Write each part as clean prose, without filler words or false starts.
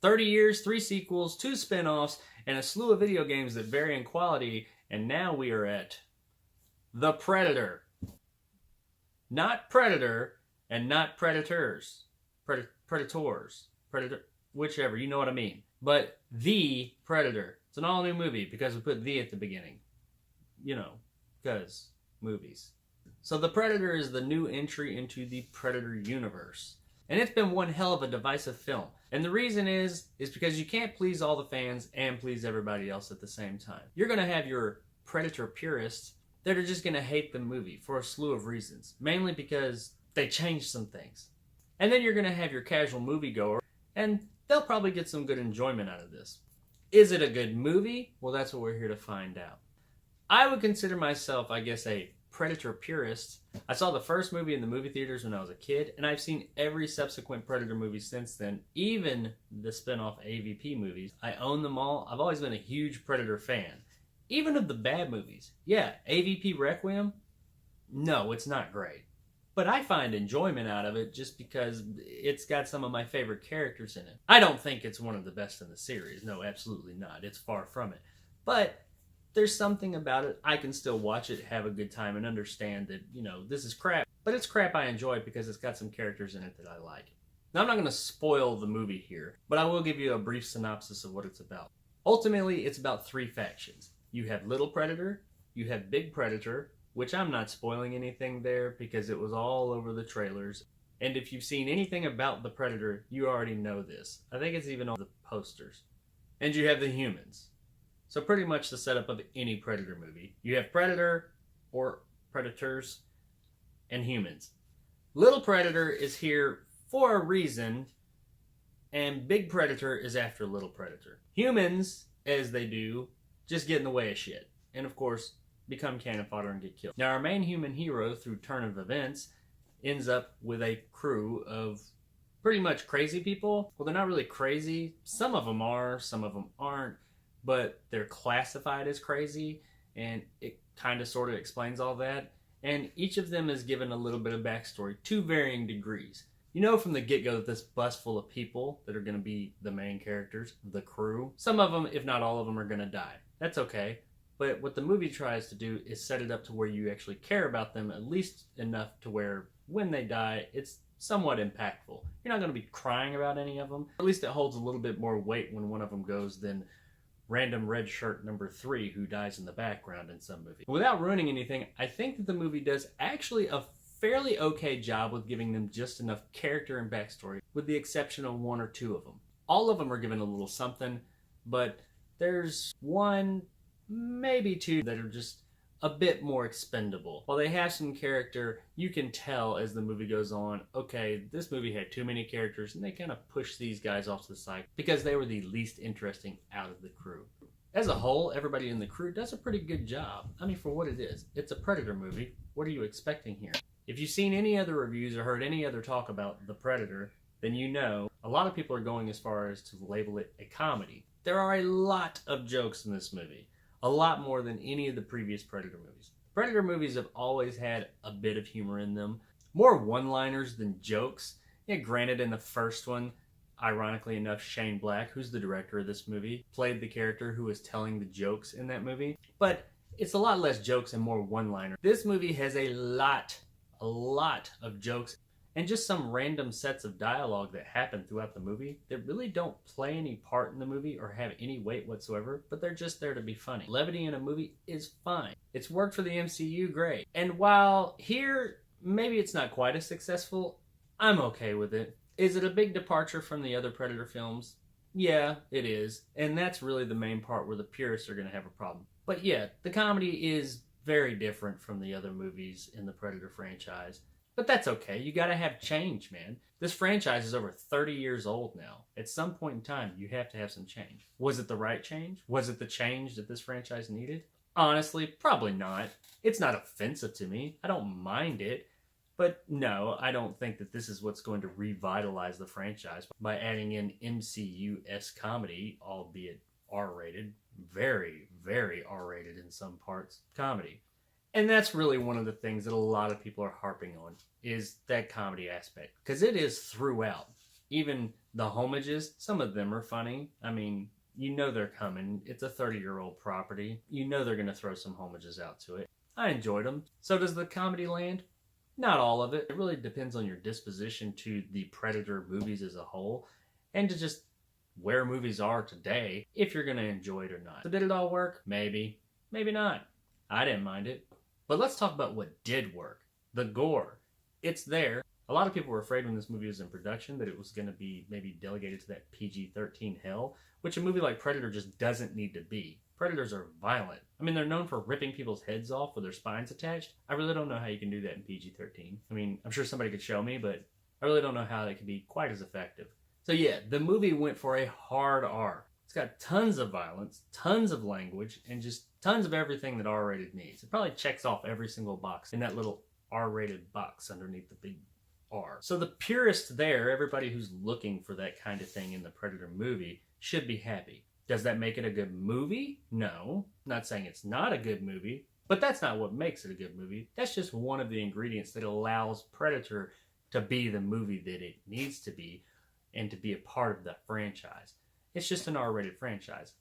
30 years, 3 sequels, 2 spin-offs, and a slew of video games that vary in quality, and now we are at The Predator. Not Predator, and not Predators. Predators. Predator, whichever, you know what I mean. But The Predator. It's an all-new movie because we put "the" at the beginning. You know, because movies. So The Predator is the new entry into the Predator universe. And it's been one hell of a divisive film. And the reason is because you can't please all the fans and please everybody else at the same time. You're going to have your Predator purists that are just going to hate the movie for a slew of reasons. Mainly because they changed some things. And then you're going to have your casual moviegoer, and they'll probably get some good enjoyment out of this. Is it a good movie? Well, that's what we're here to find out. I would consider myself, I guess, a Predator purist. I saw the first movie in the movie theaters when I was a kid, and I've seen every subsequent Predator movie since then, even the spin-off AVP movies. I own them all. I've always been a huge Predator fan. Even of the bad movies. Yeah, AVP Requiem? No, it's not great. But I find enjoyment out of it just because it's got some of my favorite characters in it. I don't think it's one of the best in the series. No, absolutely not. It's far from it. But there's something about it. I can still watch it, have a good time, and understand that, you know, this is crap. But it's crap I enjoy because it's got some characters in it that I like. Now, I'm not going to spoil the movie here, but I will give you a brief synopsis of what it's about. Ultimately, it's about 3 factions. You have Little Predator, you have Big Predator, which I'm not spoiling anything there because it was all over the trailers. And if you've seen anything about the Predator, you already know this. I think it's even on the posters. And you have the humans. So pretty much the setup of any Predator movie. You have Predator, or Predators, and humans. Little Predator is here for a reason, and Big Predator is after Little Predator. Humans, as they do, just get in the way of shit. And of course, become cannon fodder and get killed. Now our main human hero, through turn of events, ends up with a crew of pretty much crazy people. Well, they're not really crazy. Some of them are, some of them aren't, but they're classified as crazy, and it kind of sort of explains all that. And each of them is given a little bit of backstory to varying degrees. You know from the get-go that this bus full of people that are going to be the main characters, the crew, some of them, if not all of them, are going to die. That's okay. But what the movie tries to do is set it up to where you actually care about them at least enough to where when they die, it's somewhat impactful. You're not going to be crying about any of them. At least it holds a little bit more weight when one of them goes than random red shirt number 3 who dies in the background in some movie. Without ruining anything, I think that the movie does actually a fairly okay job with giving them just enough character and backstory, with the exception of 1 or 2 of them. All of them are given a little something, but there's 1, maybe 2 that are just a bit more expendable. While they have some character, you can tell as the movie goes on, okay, this movie had too many characters, and they kind of pushed these guys off to the side because they were the least interesting out of the crew. As a whole, everybody in the crew does a pretty good job. I mean, for what it is. It's a Predator movie. What are you expecting here? If you've seen any other reviews or heard any other talk about The Predator, then you know a lot of people are going as far as to label it a comedy. There are a lot of jokes in this movie. A lot more than any of the previous Predator movies. Predator movies have always had a bit of humor in them. More one-liners than jokes. Yeah, granted, in the first one, ironically enough, Shane Black, who's the director of this movie, played the character who was telling the jokes in that movie. But it's a lot less jokes and more one-liners. This movie has a lot of jokes and just some random sets of dialogue that happen throughout the movie that really don't play any part in the movie or have any weight whatsoever, but they're just there to be funny. Levity in a movie is fine. It's worked for the MCU, great. And while here, maybe it's not quite as successful, I'm okay with it. Is it a big departure from the other Predator films? Yeah, it is. And that's really the main part where the purists are going to have a problem. But yeah, the comedy is very different from the other movies in the Predator franchise. But that's okay. You gotta have change, man. This franchise is over 30 years old now. At some point in time, you have to have some change. Was it the right change? Was it the change that this franchise needed? Honestly, probably not. It's not offensive to me. I don't mind it. But no, I don't think that this is what's going to revitalize the franchise by adding in MCU-esque comedy, albeit R-rated. Very, very R-rated in some parts, comedy. And that's really one of the things that a lot of people are harping on, is that comedy aspect. Because it is throughout. Even The homages, some of them are funny. I mean, you know they're coming. It's a 30-year-old property. You know they're going to throw some homages out to it. I enjoyed them. So does the comedy land? Not all of it. It really depends on your disposition to the Predator movies as a whole, and to just where movies are today, if you're going to enjoy it or not. So did it all work? Maybe. Maybe not. I didn't mind it. But let's talk about what did work. The gore. It's there. A lot of people were afraid when this movie was in production that it was going to be maybe delegated to that PG-13 hell, which a movie like Predator just doesn't need to be. Predators are violent. I mean, they're known for ripping people's heads off with their spines attached. I really don't know how you can do that in PG-13. I mean, I'm sure somebody could show me, but I really don't know how that could be quite as effective. So yeah, the movie went for a hard R. It's got tons of violence, tons of language, and just tons of everything that R-rated needs. It probably checks off every single box in that little R-rated box underneath the big R. So the purist there, everybody who's looking for that kind of thing in the Predator movie, should be happy. Does that make it a good movie? No. I'm not saying it's not a good movie, but that's not what makes it a good movie. That's just one of the ingredients that allows Predator to be the movie that it needs to be and to be a part of that franchise. It's just an R-rated franchise.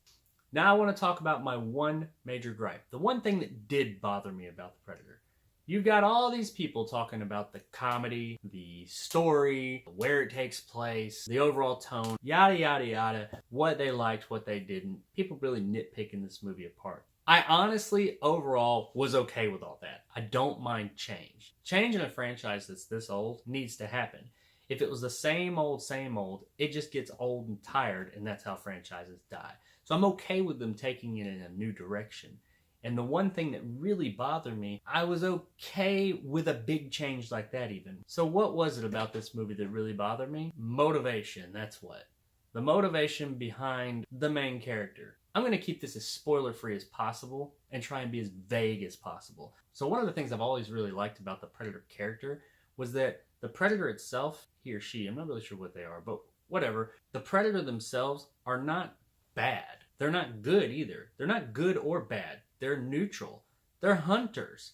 Now I want to talk about my one major gripe. The one thing that did bother me about the Predator. You've got all these people talking about the comedy, the story, where it takes place, the overall tone, yada, yada, yada, what they liked, what they didn't. People really nitpicking this movie apart. I honestly, overall, was okay with all that. I don't mind change. Change in a franchise that's this old needs to happen. If it was the same old, it just gets old and tired, and that's how franchises die. So I'm okay with them taking it in a new direction. And the one thing that really bothered me, I was okay with a big change like that even. So what was it about this movie that really bothered me? Motivation, that's what. The motivation behind the main character. I'm going to keep this as spoiler-free as possible and try and be as vague as possible. So one of the things I've always really liked about the Predator character was that the Predator itself, he or she, I'm not really sure what they are, but whatever, the Predator themselves are not bad. They're not good either. They're not good or bad. They're neutral. They're hunters.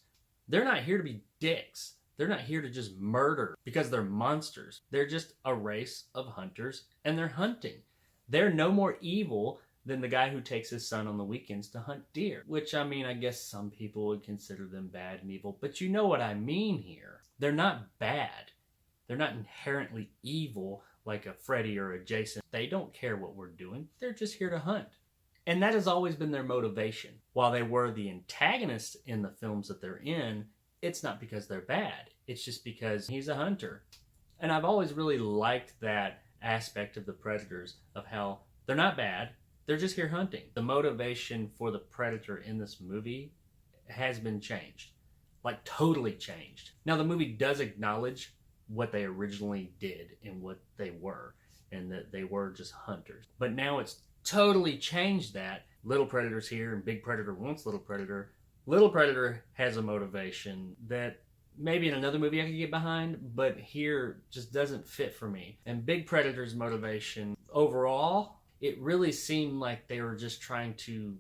They're not here to be dicks. They're not here to just murder because they're monsters. They're just a race of hunters, and they're hunting. They're no more evil than the guy who takes his son on the weekends to hunt deer. Which, I mean, I guess some people would consider them bad and evil, but you know what I mean here. They're not bad. They're not inherently evil like a Freddy or a Jason. They don't care what we're doing. They're just here to hunt. And that has always been their motivation. While they were the antagonists in the films that they're in, it's not because they're bad. It's just because he's a hunter. And I've always really liked that aspect of the Predators, of how they're not bad, they're just here hunting. The motivation for the Predator in this movie has been changed. Like, totally changed. Now, the movie does acknowledge what they originally did and what they were, and that they were just hunters. But now it's totally changed that. Little Predator's here and Big Predator wants Little Predator. Little Predator has a motivation that maybe in another movie I could get behind, but here just doesn't fit for me. And Big Predator's motivation overall, it really seemed like they were just trying to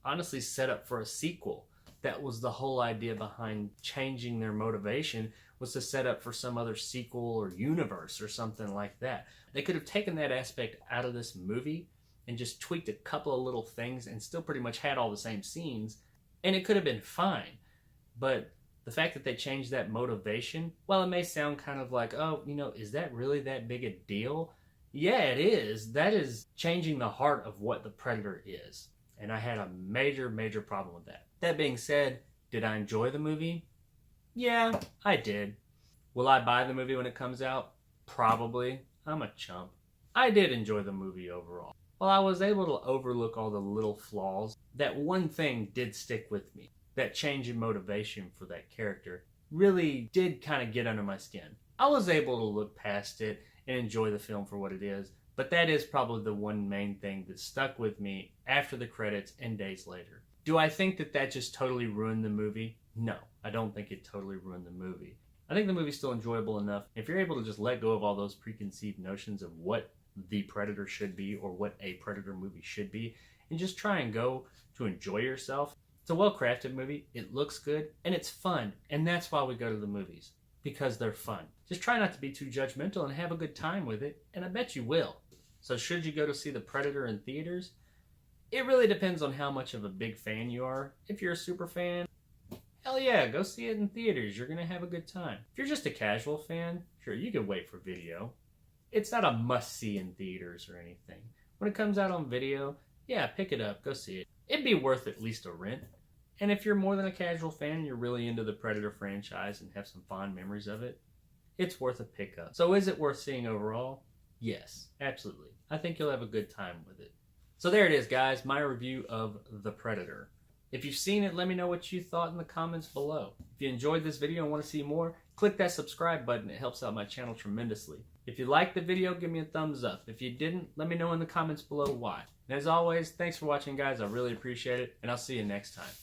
honestly set up for a sequel. That was the whole idea behind changing their motivation, was to set up for some other sequel or universe or something like that. They could have taken that aspect out of this movie and just tweaked a couple of little things and still pretty much had all the same scenes, and it could have been fine. But the fact that they changed that motivation, well, it may sound kind of like, oh, you know, is that really that big a deal? Yeah, it is. That is changing the heart of what the Predator is. And I had a major, major problem with that. That being said, did I enjoy the movie? Yeah, I did. Will I buy the movie when it comes out? Probably. I'm a chump. I did enjoy the movie overall. While I was able to overlook all the little flaws, that one thing did stick with me. That change in motivation for that character really did kind of get under my skin. I was able to look past it and enjoy the film for what it is, but that is probably the one main thing that stuck with me after the credits and days later. Do I think that that just totally ruined the movie? No, I don't think it totally ruined the movie. I think the movie's still enjoyable enough. If you're able to just let go of all those preconceived notions of what the Predator should be or what a Predator movie should be, and just try and go to enjoy yourself. It's a well-crafted movie, it looks good, and it's fun, and that's why we go to the movies. because they're fun. Just try not to be too judgmental and have a good time with it, and I bet you will. So should you go to see The Predator in theaters? It really depends on how much of a big fan you are. If you're a super fan, hell yeah, go see it in theaters. You're going to have a good time. If you're just a casual fan, sure, you can wait for video. It's not a must-see in theaters or anything. When it comes out on video, yeah, pick it up, go see it. It'd be worth at least a rent. And if you're more than a casual fan and you're really into the Predator franchise and have some fond memories of it, it's worth a pickup. So is it worth seeing overall? Yes, absolutely. I think you'll have a good time with it. So there it is, guys, my review of The Predator. If you've seen it, let me know what you thought in the comments below. If you enjoyed this video and want to see more, click that subscribe button. It helps out my channel tremendously. If you liked the video, give me a thumbs up. If you didn't, let me know in the comments below why. And as always, thanks for watching, guys. I really appreciate it, and I'll see you next time.